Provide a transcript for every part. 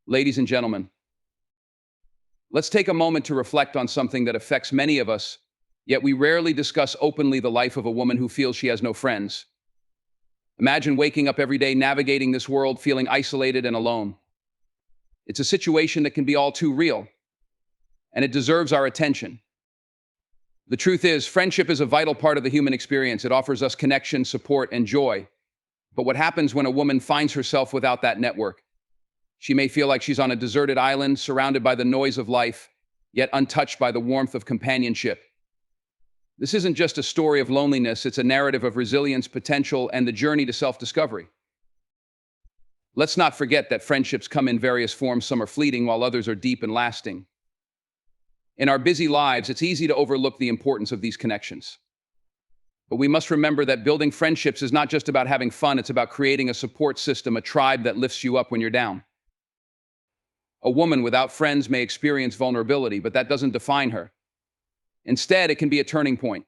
Ladies and gentlemen, let's take a moment to reflect on something that affects many of us, yet we rarely discuss openly the life of a woman who feels she has no friends. Imagine waking up every day navigating this world feeling isolated and alone. It's a situation that can be all too real, and it deserves our attention. The truth is, friendship is a vital part of the human experience. It offers us connection, support, and joy. But what happens when a woman finds herself without that network? She may feel like she's on a deserted island, surrounded by the noise of life, yet untouched by the warmth of companionship. This isn't just a story of loneliness, it's a narrative of resilience, potential, and the journey to self-discovery. Let's not forget that friendships come in various forms. Some are fleeting, while others are deep and lasting. In our busy lives, it's easy to overlook the importance of these connections. But we must remember that building friendships is not just about having fun, it's about creating a support system, a tribe that lifts you up when you're down. A woman without friends may experience vulnerability, but that doesn't define her. Instead, it can be a turning point.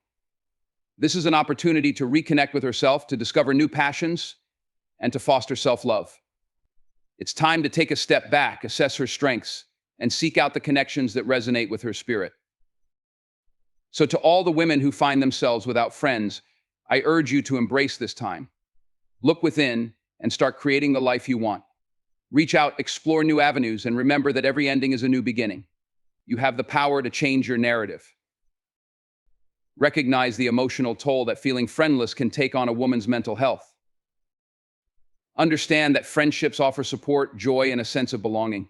This is an opportunity to reconnect with herself, to discover new passions, and to foster self-love. It's time to take a step back, assess her strengths, and seek out the connections that resonate with her spirit. So to all the women who find themselves without friends, I urge you to embrace this time. Look within and start creating the life you want. Reach out, explore new avenues, and remember that every ending is a new beginning. You have the power to change your narrative. Recognize the emotional toll that feeling friendless can take on a woman's mental health. Understand that friendships offer support, joy, and a sense of belonging.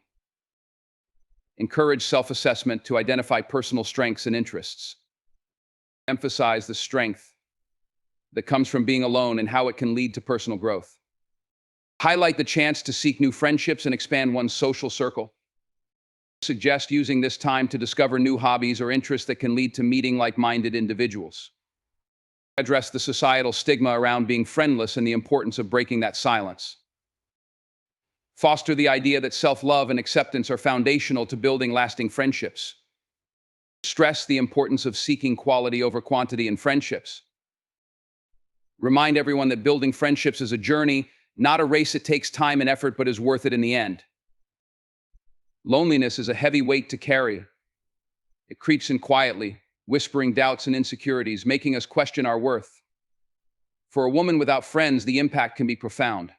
Encourage self-assessment to identify personal strengths and interests. Emphasize the strength that comes from being alone and how it can lead to personal growth. Highlight the chance to seek new friendships and expand one's social circle. Suggest using this time to discover new hobbies or interests that can lead to meeting like-minded individuals. Address the societal stigma around being friendless and the importance of breaking that silence. Foster the idea that self-love and acceptance are foundational to building lasting friendships. Stress the importance of seeking quality over quantity in friendships. Remind everyone that building friendships is a journey, not a race. It takes time and effort, but is worth it in the end. Loneliness is a heavy weight to carry. It creeps in quietly, whispering doubts and insecurities, making us question our worth. For a woman without friends, the impact can be profound.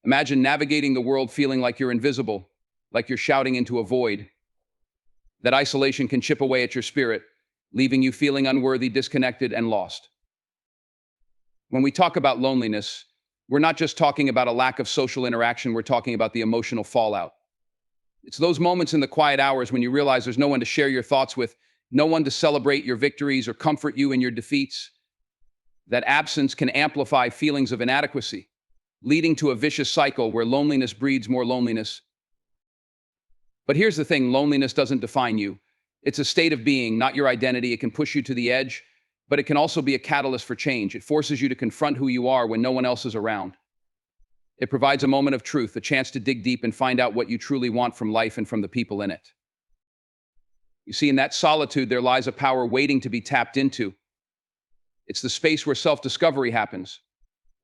Imagine navigating the world feeling like you're invisible, like you're shouting into a void. That isolation can chip away at your spirit, leaving you feeling unworthy, disconnected, and lost. When we talk about loneliness, we're not just talking about a lack of social interaction, we're talking about the emotional fallout. It's those moments in the quiet hours when you realize there's no one to share your thoughts with, no one to celebrate your victories or comfort you in your defeats. That absence can amplify feelings of inadequacy, leading to a vicious cycle where loneliness breeds more loneliness. But here's the thing, loneliness doesn't define you. It's a state of being, not your identity. It can push you to the edge, but it can also be a catalyst for change. It forces you to confront who you are when no one else is around. It provides a moment of truth, a chance to dig deep and find out what you truly want from life and from the people in it. You see, in that solitude, there lies a power waiting to be tapped into. It's the space where self-discovery happens,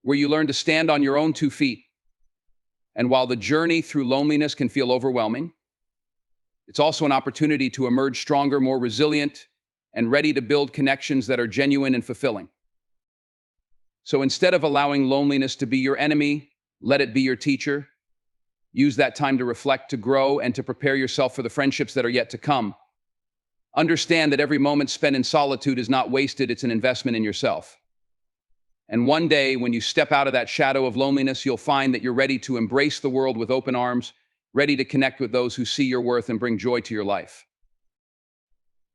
where you learn to stand on your own 2 feet. And while the journey through loneliness can feel overwhelming, it's also an opportunity to emerge stronger, more resilient, and ready to build connections that are genuine and fulfilling. So instead of allowing loneliness to be your enemy, let it be your teacher. Use that time to reflect, to grow, and to prepare yourself for the friendships that are yet to come. Understand that every moment spent in solitude is not wasted, it's an investment in yourself. And one day, when you step out of that shadow of loneliness, you'll find that you're ready to embrace the world with open arms, ready to connect with those who see your worth and bring joy to your life.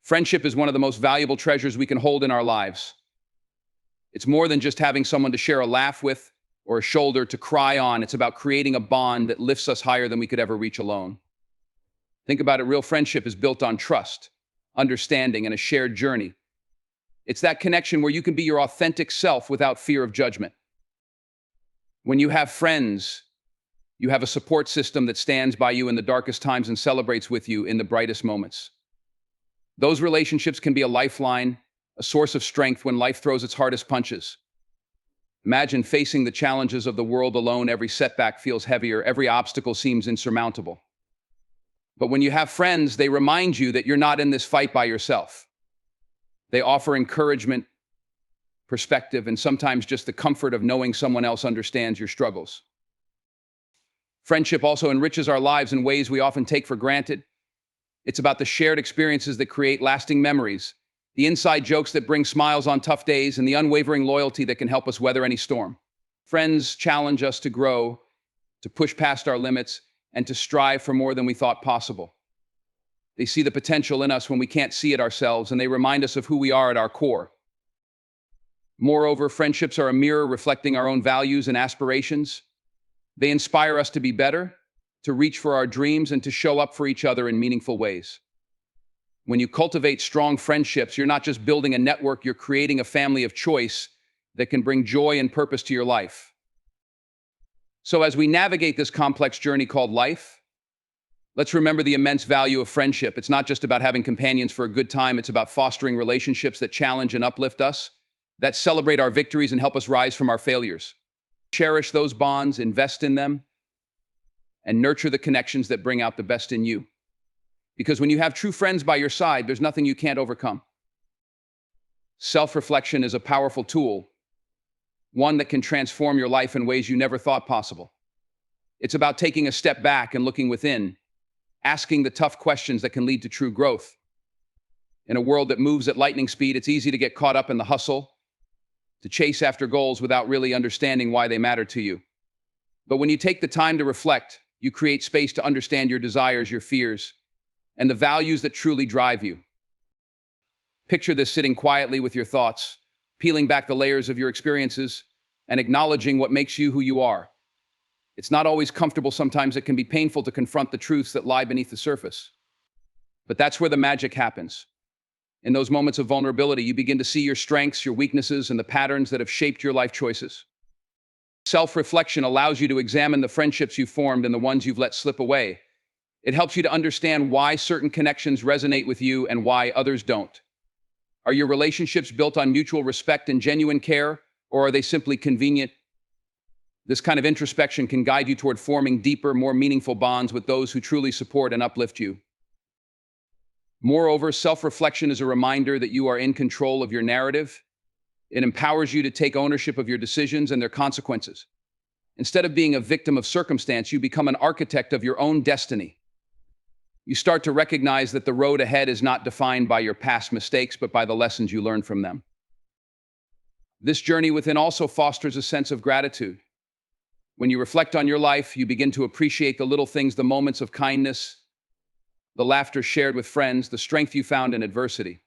Friendship is one of the most valuable treasures we can hold in our lives. It's more than just having someone to share a laugh with or a shoulder to cry on. It's about creating a bond that lifts us higher than we could ever reach alone. Think about it, real friendship is built on trust, understanding, and a shared journey. It's that connection where you can be your authentic self without fear of judgment. When you have friends, you have a support system that stands by you in the darkest times and celebrates with you in the brightest moments. Those relationships can be a lifeline, a source of strength when life throws its hardest punches. Imagine facing the challenges of the world alone. Every setback feels heavier, every obstacle seems insurmountable. But when you have friends, they remind you that you're not in this fight by yourself. They offer encouragement, perspective, and sometimes just the comfort of knowing someone else understands your struggles. Friendship also enriches our lives in ways we often take for granted. It's about the shared experiences that create lasting memories, the inside jokes that bring smiles on tough days, and the unwavering loyalty that can help us weather any storm. Friends challenge us to grow, to push past our limits, and to strive for more than we thought possible. They see the potential in us when we can't see it ourselves, and they remind us of who we are at our core. Moreover, friendships are a mirror reflecting our own values and aspirations. They inspire us to be better, to reach for our dreams, and to show up for each other in meaningful ways. When you cultivate strong friendships, you're not just building a network, you're creating a family of choice that can bring joy and purpose to your life. So as we navigate this complex journey called life, let's remember the immense value of friendship. It's not just about having companions for a good time, it's about fostering relationships that challenge and uplift us, that celebrate our victories and help us rise from our failures. Cherish those bonds, invest in them, and nurture the connections that bring out the best in you. Because when you have true friends by your side, there's nothing you can't overcome. Self-reflection is a powerful tool, one that can transform your life in ways you never thought possible. It's about taking a step back and looking within, asking the tough questions that can lead to true growth. In a world that moves at lightning speed, it's easy to get caught up in the hustle, to chase after goals without really understanding why they matter to you. But when you take the time to reflect, you create space to understand your desires, your fears, and the values that truly drive you. Picture this: sitting quietly with your thoughts, peeling back the layers of your experiences, and acknowledging what makes you who you are. It's not always comfortable. Sometimes it can be painful to confront the truths that lie beneath the surface. But that's where the magic happens. In those moments of vulnerability, you begin to see your strengths, your weaknesses, and the patterns that have shaped your life choices. Self-reflection allows you to examine the friendships you've formed and the ones you've let slip away. It helps you to understand why certain connections resonate with you and why others don't. Are your relationships built on mutual respect and genuine care, or are they simply convenient? This kind of introspection can guide you toward forming deeper, more meaningful bonds with those who truly support and uplift you. Moreover, self-reflection is a reminder that you are in control of your narrative. It empowers you to take ownership of your decisions and their consequences. Instead of being a victim of circumstance, you become an architect of your own destiny. You start to recognize that the road ahead is not defined by your past mistakes, but by the lessons you learned from them. This journey within also fosters a sense of gratitude. When you reflect on your life, you begin to appreciate the little things, the moments of kindness, the laughter shared with friends, the strength you found in adversity.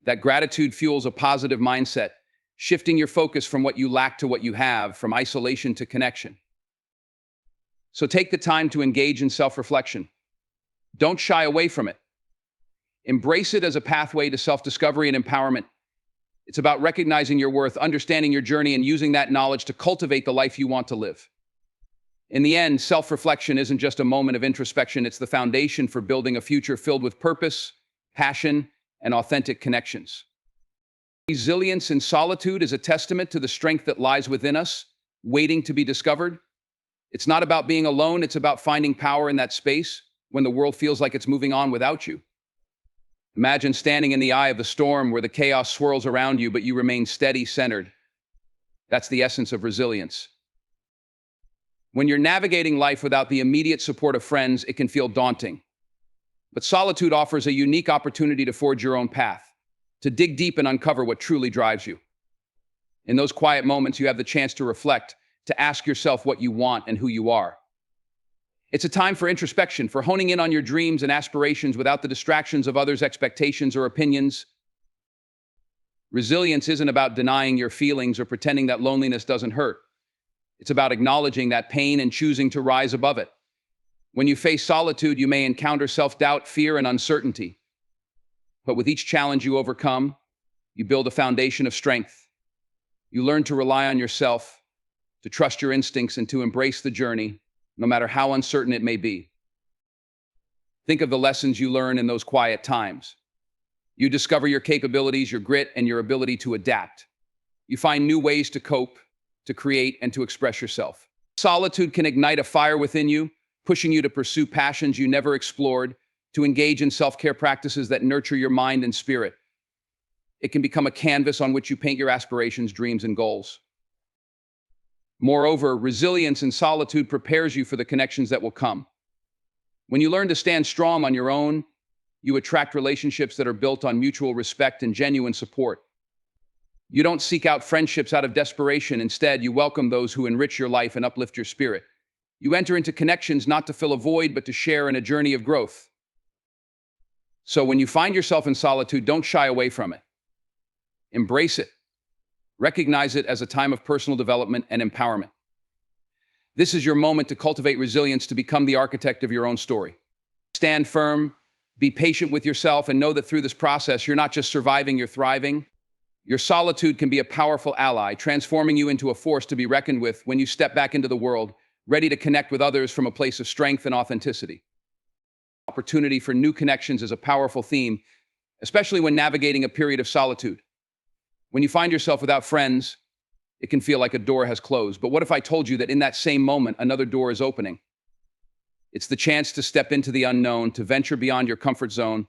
That gratitude fuels a positive mindset, shifting your focus from what you lack to what you have, from isolation to connection. So take the time to engage in self-reflection. Don't shy away from it. Embrace it as a pathway to self-discovery and empowerment. It's about recognizing your worth, understanding your journey, and using that knowledge to cultivate the life you want to live. In the end, self-reflection isn't just a moment of introspection, it's the foundation for building a future filled with purpose, passion, and authentic connections. Resilience in solitude is a testament to the strength that lies within us, waiting to be discovered. It's not about being alone, it's about finding power in that space when the world feels like it's moving on without you. Imagine standing in the eye of the storm where the chaos swirls around you, but you remain steady, centered. That's the essence of resilience. When you're navigating life without the immediate support of friends, it can feel daunting. But solitude offers a unique opportunity to forge your own path, to dig deep and uncover what truly drives you. In those quiet moments, you have the chance to reflect, to ask yourself what you want and who you are. It's a time for introspection, for honing in on your dreams and aspirations without the distractions of others' expectations or opinions. Resilience isn't about denying your feelings or pretending that loneliness doesn't hurt. It's about acknowledging that pain and choosing to rise above it. When you face solitude, you may encounter self-doubt, fear, and uncertainty. But with each challenge you overcome, you build a foundation of strength. You learn to rely on yourself, to trust your instincts, and to embrace the journey, no matter how uncertain it may be. Think of the lessons you learn in those quiet times. You discover your capabilities, your grit, and your ability to adapt. You find new ways to cope, to create, and to express yourself. Solitude can ignite a fire within you, pushing you to pursue passions you never explored, to engage in self-care practices that nurture your mind and spirit. It can become a canvas on which you paint your aspirations, dreams, and goals. Moreover, resilience in solitude prepares you for the connections that will come. When you learn to stand strong on your own, you attract relationships that are built on mutual respect and genuine support. You don't seek out friendships out of desperation. Instead, you welcome those who enrich your life and uplift your spirit. You enter into connections not to fill a void, but to share in a journey of growth. So when you find yourself in solitude, don't shy away from it. Embrace it. Recognize it as a time of personal development and empowerment. This is your moment to cultivate resilience, to become the architect of your own story. Stand firm, be patient with yourself, and know that through this process, you're not just surviving, you're thriving. Your solitude can be a powerful ally, transforming you into a force to be reckoned with when you step back into the world, ready to connect with others from a place of strength and authenticity. Opportunity for new connections is a powerful theme, especially when navigating a period of solitude. When you find yourself without friends, it can feel like a door has closed. But what if I told you that in that same moment, another door is opening? It's the chance to step into the unknown, to venture beyond your comfort zone,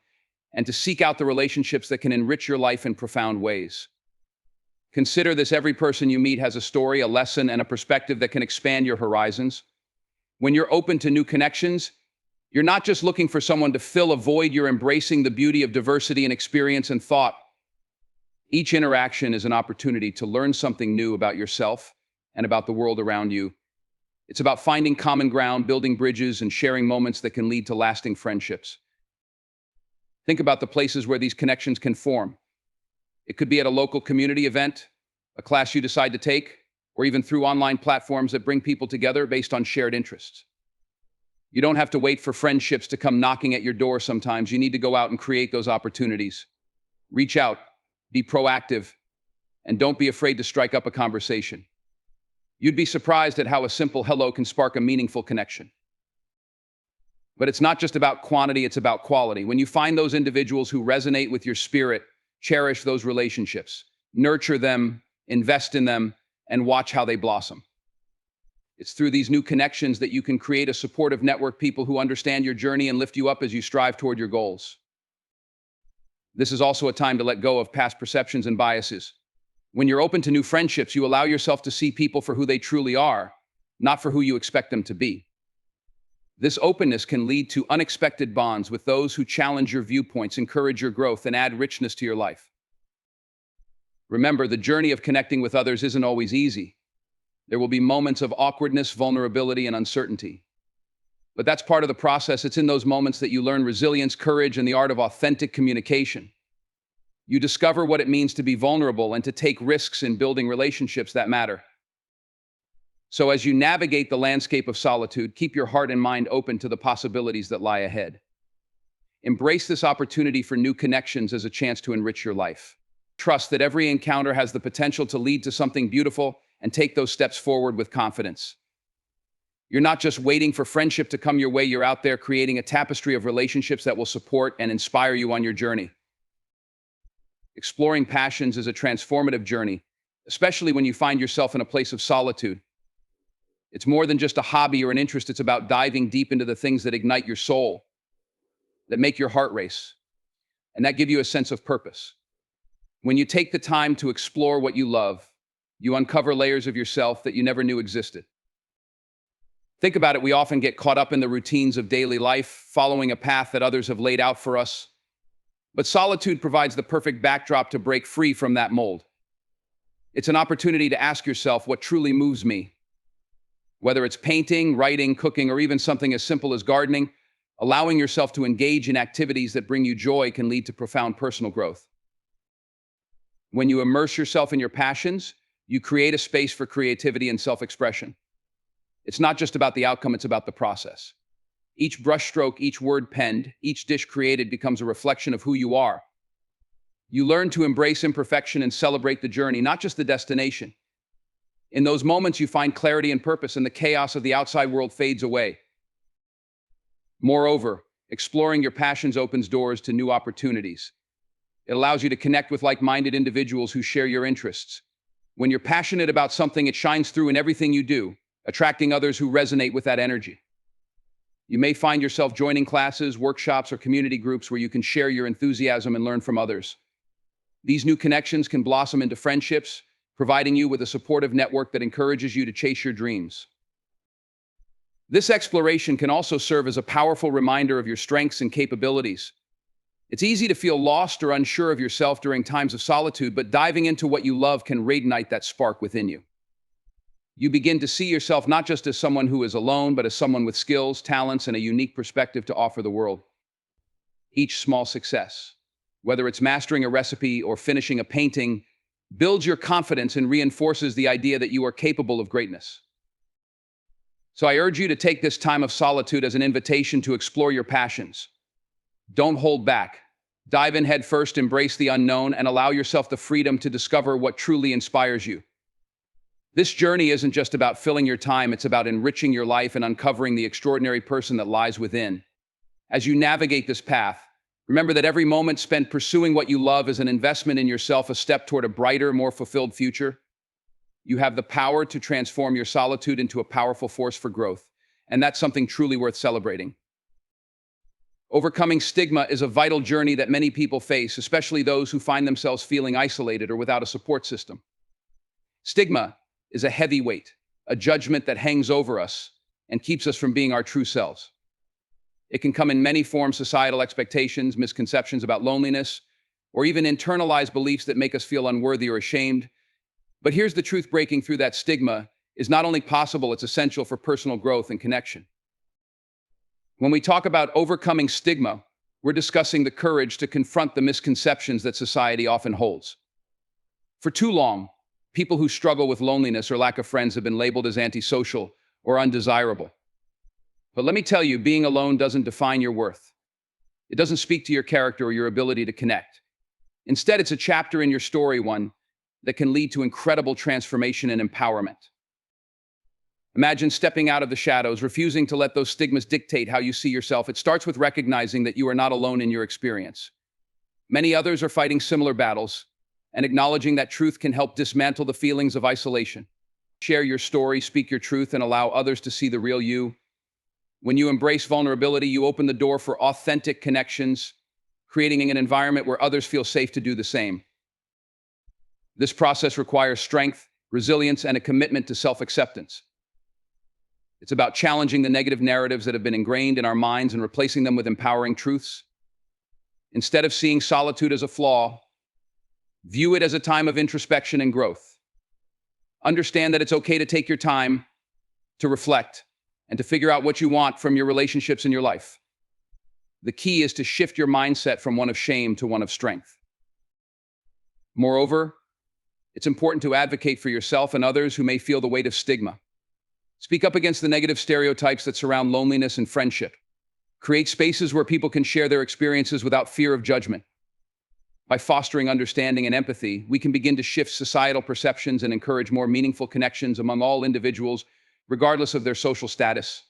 and to seek out the relationships that can enrich your life in profound ways. Consider this: every person you meet has a story, a lesson, and a perspective that can expand your horizons. When you're open to new connections, you're not just looking for someone to fill a void, you're embracing the beauty of diversity and experience and thought. Each interaction is an opportunity to learn something new about yourself and about the world around you. It's about finding common ground, building bridges, and sharing moments that can lead to lasting friendships. Think about the places where these connections can form. It could be at a local community event, a class you decide to take, or even through online platforms that bring people together based on shared interests. You don't have to wait for friendships to come knocking at your door sometimes. You need to go out and create those opportunities. Reach out, be proactive, and don't be afraid to strike up a conversation. You'd be surprised at how a simple hello can spark a meaningful connection. But it's not just about quantity, it's about quality. When you find those individuals who resonate with your spirit, cherish those relationships, nurture them, invest in them, and watch how they blossom. It's through these new connections that you can create a supportive network, people who understand your journey and lift you up as you strive toward your goals. This is also a time to let go of past perceptions and biases. When you're open to new friendships, you allow yourself to see people for who they truly are, not for who you expect them to be. This openness can lead to unexpected bonds with those who challenge your viewpoints, encourage your growth, and add richness to your life. Remember, the journey of connecting with others isn't always easy. There will be moments of awkwardness, vulnerability, and uncertainty. But that's part of the process. It's in those moments that you learn resilience, courage, and the art of authentic communication. You discover what it means to be vulnerable and to take risks in building relationships that matter. So as you navigate the landscape of solitude, keep your heart and mind open to the possibilities that lie ahead. Embrace this opportunity for new connections as a chance to enrich your life. Trust that every encounter has the potential to lead to something beautiful, and take those steps forward with confidence. You're not just waiting for friendship to come your way, you're out there creating a tapestry of relationships that will support and inspire you on your journey. Exploring passions is a transformative journey, especially when you find yourself in a place of solitude. It's more than just a hobby or an interest. It's about diving deep into the things that ignite your soul, that make your heart race, and that give you a sense of purpose. When you take the time to explore what you love, you uncover layers of yourself that you never knew existed. Think about it, we often get caught up in the routines of daily life, following a path that others have laid out for us. But solitude provides the perfect backdrop to break free from that mold. It's an opportunity to ask yourself what truly moves me. Whether it's painting, writing, cooking, or even something as simple as gardening, allowing yourself to engage in activities that bring you joy can lead to profound personal growth. When you immerse yourself in your passions, you create a space for creativity and self-expression. It's not just about the outcome, it's about the process. Each brushstroke, each word penned, each dish created becomes a reflection of who you are. You learn to embrace imperfection and celebrate the journey, not just the destination. In those moments, you find clarity and purpose, and the chaos of the outside world fades away. Moreover, exploring your passions opens doors to new opportunities. It allows you to connect with like-minded individuals who share your interests. When you're passionate about something, it shines through in everything you do, attracting others who resonate with that energy. You may find yourself joining classes, workshops, or community groups where you can share your enthusiasm and learn from others. These new connections can blossom into friendships, providing you with a supportive network that encourages you to chase your dreams. This exploration can also serve as a powerful reminder of your strengths and capabilities. It's easy to feel lost or unsure of yourself during times of solitude, but diving into what you love can reignite that spark within you. You begin to see yourself not just as someone who is alone, but as someone with skills, talents, and a unique perspective to offer the world. Each small success, whether it's mastering a recipe or finishing a painting, builds your confidence and reinforces the idea that you are capable of greatness. So I urge you to take this time of solitude as an invitation to explore your passions. Don't hold back. Dive in head first, embrace the unknown, and allow yourself the freedom to discover what truly inspires you. This journey isn't just about filling your time, it's about enriching your life and uncovering the extraordinary person that lies within. As you navigate this path, remember that every moment spent pursuing what you love is an investment in yourself, a step toward a brighter, more fulfilled future. You have the power to transform your solitude into a powerful force for growth, and that's something truly worth celebrating. Overcoming stigma is a vital journey that many people face, especially those who find themselves feeling isolated or without a support system. Stigma is a heavy weight, a judgment that hangs over us and keeps us from being our true selves. It can come in many forms: societal expectations, misconceptions about loneliness, or even internalized beliefs that make us feel unworthy or ashamed. But here's the truth: breaking through that stigma is not only possible, it's essential for personal growth and connection. When we talk about overcoming stigma, we're discussing the courage to confront the misconceptions that society often holds. For too long, people who struggle with loneliness or lack of friends have been labeled as antisocial or undesirable. But let me tell you, being alone doesn't define your worth. It doesn't speak to your character or your ability to connect. Instead, it's a chapter in your story, one that can lead to incredible transformation and empowerment. Imagine stepping out of the shadows, refusing to let those stigmas dictate how you see yourself. It starts with recognizing that you are not alone in your experience. Many others are fighting similar battles, and acknowledging that truth can help dismantle the feelings of isolation. Share your story, speak your truth, and allow others to see the real you. When you embrace vulnerability, you open the door for authentic connections, creating an environment where others feel safe to do the same. This process requires strength, resilience, and a commitment to self-acceptance. It's about challenging the negative narratives that have been ingrained in our minds and replacing them with empowering truths. Instead of seeing solitude as a flaw, view it as a time of introspection and growth. Understand that it's okay to take your time to reflect and to figure out what you want from your relationships in your life. The key is to shift your mindset from one of shame to one of strength. Moreover, it's important to advocate for yourself and others who may feel the weight of stigma. Speak up against the negative stereotypes that surround loneliness and friendship. Create spaces where people can share their experiences without fear of judgment. By fostering understanding and empathy, we can begin to shift societal perceptions and encourage more meaningful connections among all individuals, regardless of their social status.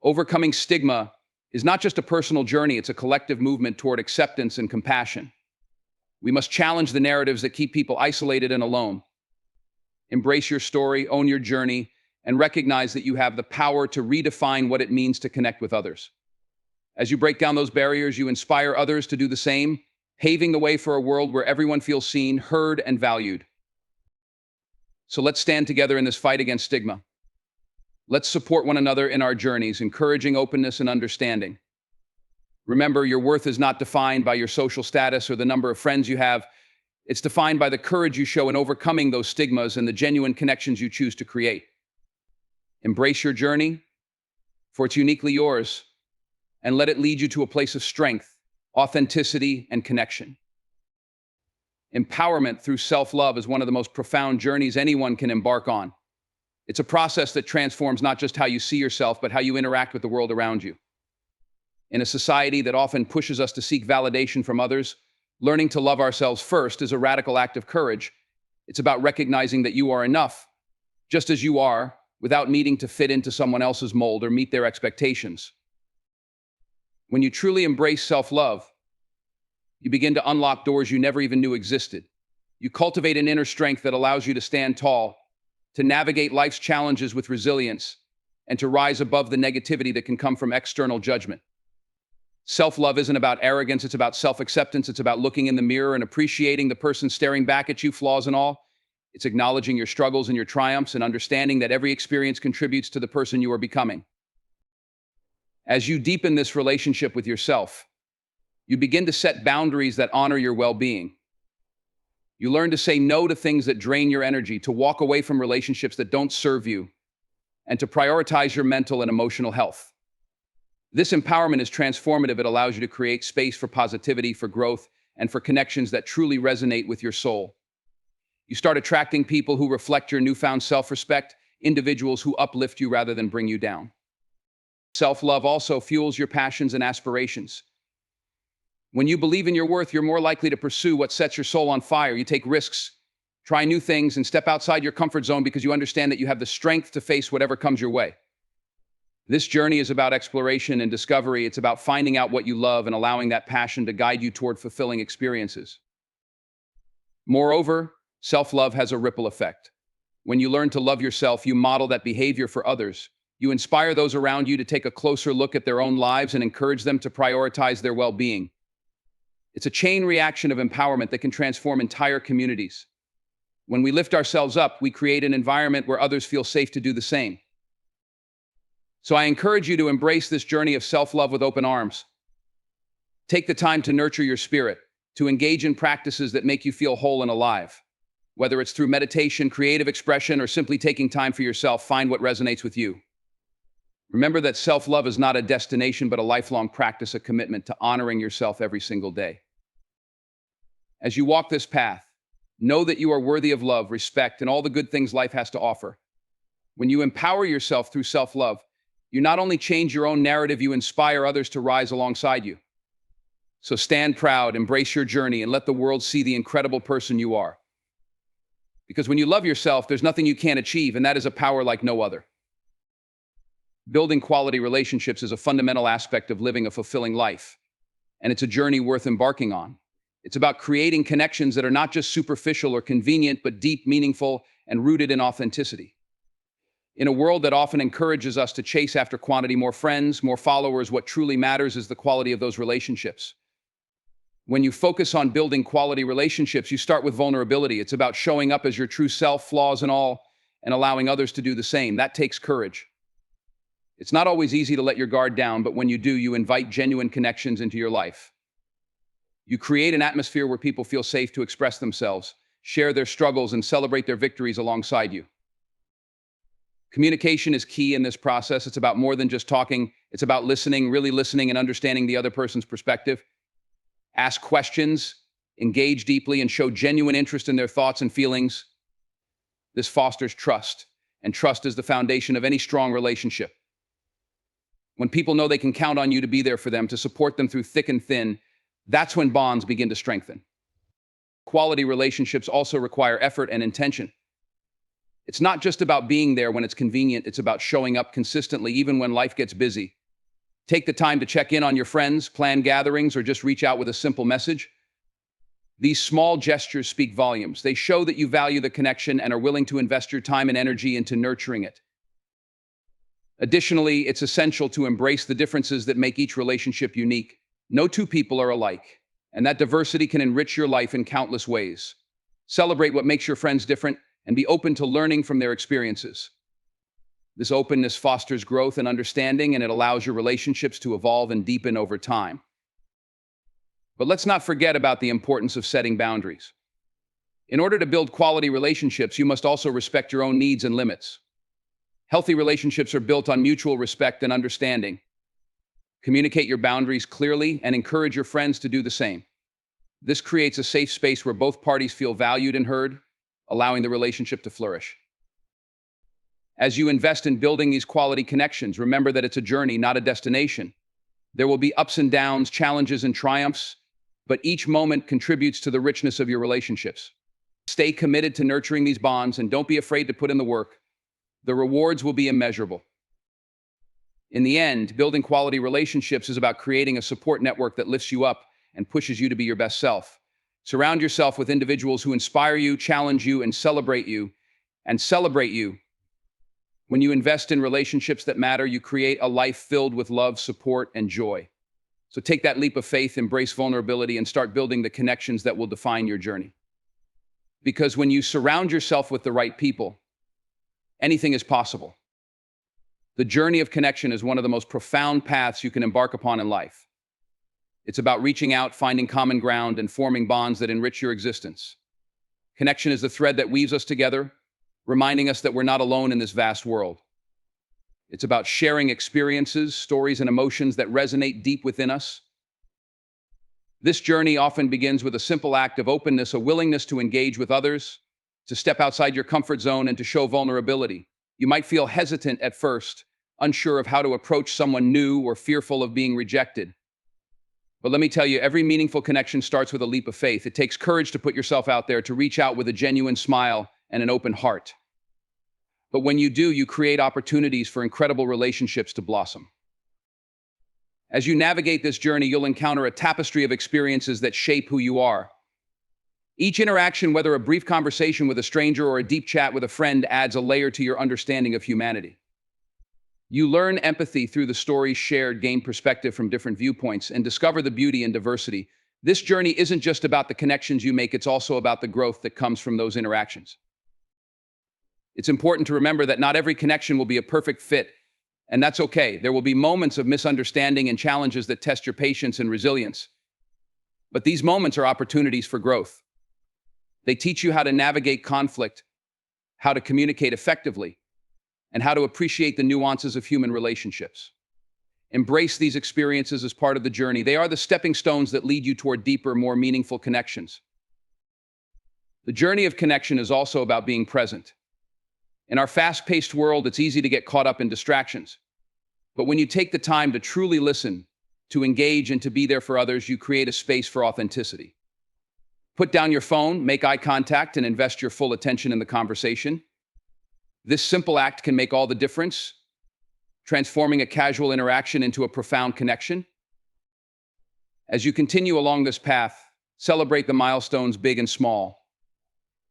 Overcoming stigma is not just a personal journey, it's a collective movement toward acceptance and compassion. We must challenge the narratives that keep people isolated and alone. Embrace your story, own your journey, and recognize that you have the power to redefine what it means to connect with others. As you break down those barriers, you inspire others to do the same, paving the way for a world where everyone feels seen, heard, and valued. So let's stand together in this fight against stigma. Let's support one another in our journeys, encouraging openness and understanding. Remember, your worth is not defined by your social status or the number of friends you have. It's defined by the courage you show in overcoming those stigmas and the genuine connections you choose to create. Embrace your journey, for it's uniquely yours, and let it lead you to a place of strength, authenticity, and connection. Empowerment through self-love is one of the most profound journeys anyone can embark on. It's a process that transforms not just how you see yourself, but how you interact with the world around you. In a society that often pushes us to seek validation from others, learning to love ourselves first is a radical act of courage. It's about recognizing that you are enough, just as you are, without needing to fit into someone else's mold or meet their expectations. When you truly embrace self-love, you begin to unlock doors you never even knew existed. You cultivate an inner strength that allows you to stand tall, to navigate life's challenges with resilience, and to rise above the negativity that can come from external judgment. Self-love isn't about arrogance, it's about self-acceptance. It's about looking in the mirror and appreciating the person staring back at you, flaws and all. It's acknowledging your struggles and your triumphs and understanding that every experience contributes to the person you are becoming. As you deepen this relationship with yourself, you begin to set boundaries that honor your well-being. You learn to say no to things that drain your energy, to walk away from relationships that don't serve you, and to prioritize your mental and emotional health. This empowerment is transformative. It allows you to create space for positivity, for growth, and for connections that truly resonate with your soul. You start attracting people who reflect your newfound self-respect, individuals who uplift you rather than bring you down. Self-love also fuels your passions and aspirations. When you believe in your worth, you're more likely to pursue what sets your soul on fire. You take risks, try new things, and step outside your comfort zone because you understand that you have the strength to face whatever comes your way. This journey is about exploration and discovery. It's about finding out what you love and allowing that passion to guide you toward fulfilling experiences. Moreover, self-love has a ripple effect. When you learn to love yourself, you model that behavior for others. You inspire those around you to take a closer look at their own lives and encourage them to prioritize their well-being. It's a chain reaction of empowerment that can transform entire communities. When we lift ourselves up, we create an environment where others feel safe to do the same. So I encourage you to embrace this journey of self-love with open arms. Take the time to nurture your spirit, to engage in practices that make you feel whole and alive. Whether it's through meditation, creative expression, or simply taking time for yourself, find what resonates with you. Remember that self-love is not a destination, but a lifelong practice, a commitment to honoring yourself every single day. As you walk this path, know that you are worthy of love, respect, and all the good things life has to offer. When you empower yourself through self-love, you not only change your own narrative, you inspire others to rise alongside you. So stand proud, embrace your journey, and let the world see the incredible person you are. Because when you love yourself, there's nothing you can't achieve, and that is a power like no other. Building quality relationships is a fundamental aspect of living a fulfilling life, and it's a journey worth embarking on. It's about creating connections that are not just superficial or convenient, but deep, meaningful, and rooted in authenticity. In a world that often encourages us to chase after quantity, more friends, more followers, what truly matters is the quality of those relationships. When you focus on building quality relationships, you start with vulnerability. It's about showing up as your true self, flaws and all, and allowing others to do the same. That takes courage. It's not always easy to let your guard down, but when you do, you invite genuine connections into your life. You create an atmosphere where people feel safe to express themselves, share their struggles, and celebrate their victories alongside you. Communication is key in this process. It's about more than just talking. It's about listening, really listening and understanding the other person's perspective. Ask questions, engage deeply, and show genuine interest in their thoughts and feelings. This fosters trust, and trust is the foundation of any strong relationship. When people know they can count on you to be there for them, to support them through thick and thin, that's when bonds begin to strengthen. Quality relationships also require effort and intention. It's not just about being there when it's convenient, it's about showing up consistently even when life gets busy. Take the time to check in on your friends, plan gatherings, or just reach out with a simple message. These small gestures speak volumes. They show that you value the connection and are willing to invest your time and energy into nurturing it. Additionally, it's essential to embrace the differences that make each relationship unique. No two people are alike, and that diversity can enrich your life in countless ways. Celebrate what makes your friends different and be open to learning from their experiences. This openness fosters growth and understanding, and it allows your relationships to evolve and deepen over time. But let's not forget about the importance of setting boundaries. In order to build quality relationships, you must also respect your own needs and limits. Healthy relationships are built on mutual respect and understanding. Communicate your boundaries clearly and encourage your friends to do the same. This creates a safe space where both parties feel valued and heard, allowing the relationship to flourish. As you invest in building these quality connections, remember that it's a journey, not a destination. There will be ups and downs, challenges and triumphs, but each moment contributes to the richness of your relationships. Stay committed to nurturing these bonds and don't be afraid to put in the work. The rewards will be immeasurable. In the end, building quality relationships is about creating a support network that lifts you up and pushes you to be your best self. Surround yourself with individuals who inspire you, challenge you, and celebrate you. When you invest in relationships that matter, you create a life filled with love, support, and joy. So take that leap of faith, embrace vulnerability, and start building the connections that will define your journey. Because when you surround yourself with the right people, anything is possible. The journey of connection is one of the most profound paths you can embark upon in life. It's about reaching out, finding common ground, and forming bonds that enrich your existence. Connection is the thread that weaves us together, reminding us that we're not alone in this vast world. It's about sharing experiences, stories, and emotions that resonate deep within us. This journey often begins with a simple act of openness, a willingness to engage with others, to step outside your comfort zone, and to show vulnerability. You might feel hesitant at first, unsure of how to approach someone new or fearful of being rejected. But let me tell you, every meaningful connection starts with a leap of faith. It takes courage to put yourself out there, to reach out with a genuine smile and an open heart. But when you do, you create opportunities for incredible relationships to blossom. As you navigate this journey, you'll encounter a tapestry of experiences that shape who you are. Each interaction, whether a brief conversation with a stranger or a deep chat with a friend, adds a layer to your understanding of humanity. You learn empathy through the stories shared, gain perspective from different viewpoints, and discover the beauty in diversity. This journey isn't just about the connections you make, it's also about the growth that comes from those interactions. It's important to remember that not every connection will be a perfect fit, and that's okay. There will be moments of misunderstanding and challenges that test your patience and resilience. But these moments are opportunities for growth. They teach you how to navigate conflict, how to communicate effectively, and how to appreciate the nuances of human relationships. Embrace these experiences as part of the journey. They are the stepping stones that lead you toward deeper, more meaningful connections. The journey of connection is also about being present. In our fast-paced world, it's easy to get caught up in distractions. But when you take the time to truly listen, to engage, and to be there for others, you create a space for authenticity. Put down your phone, make eye contact, and invest your full attention in the conversation. This simple act can make all the difference, transforming a casual interaction into a profound connection. As you continue along this path, celebrate the milestones, big and small.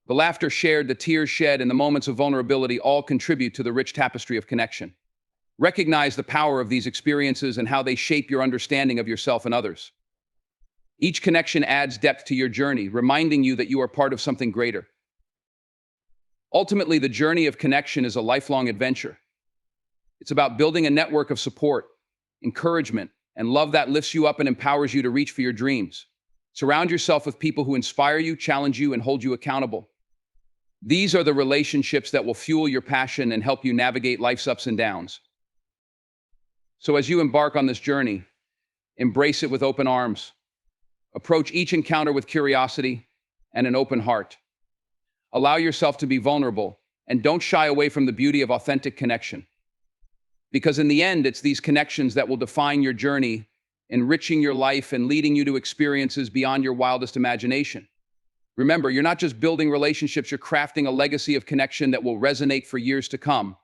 The laughter shared, the tears shed, and the moments of vulnerability all contribute to the rich tapestry of connection. Recognize the power of these experiences and how they shape your understanding of yourself and others. Each connection adds depth to your journey, reminding you that you are part of something greater. Ultimately, the journey of connection is a lifelong adventure. It's about building a network of support, encouragement, and love that lifts you up and empowers you to reach for your dreams. Surround yourself with people who inspire you, challenge you, and hold you accountable. These are the relationships that will fuel your passion and help you navigate life's ups and downs. So as you embark on this journey, embrace it with open arms. Approach each encounter with curiosity and an open heart. Allow yourself to be vulnerable, and don't shy away from the beauty of authentic connection. Because in the end, it's these connections that will define your journey, enriching your life and leading you to experiences beyond your wildest imagination. Remember, you're not just building relationships, you're crafting a legacy of connection that will resonate for years to come.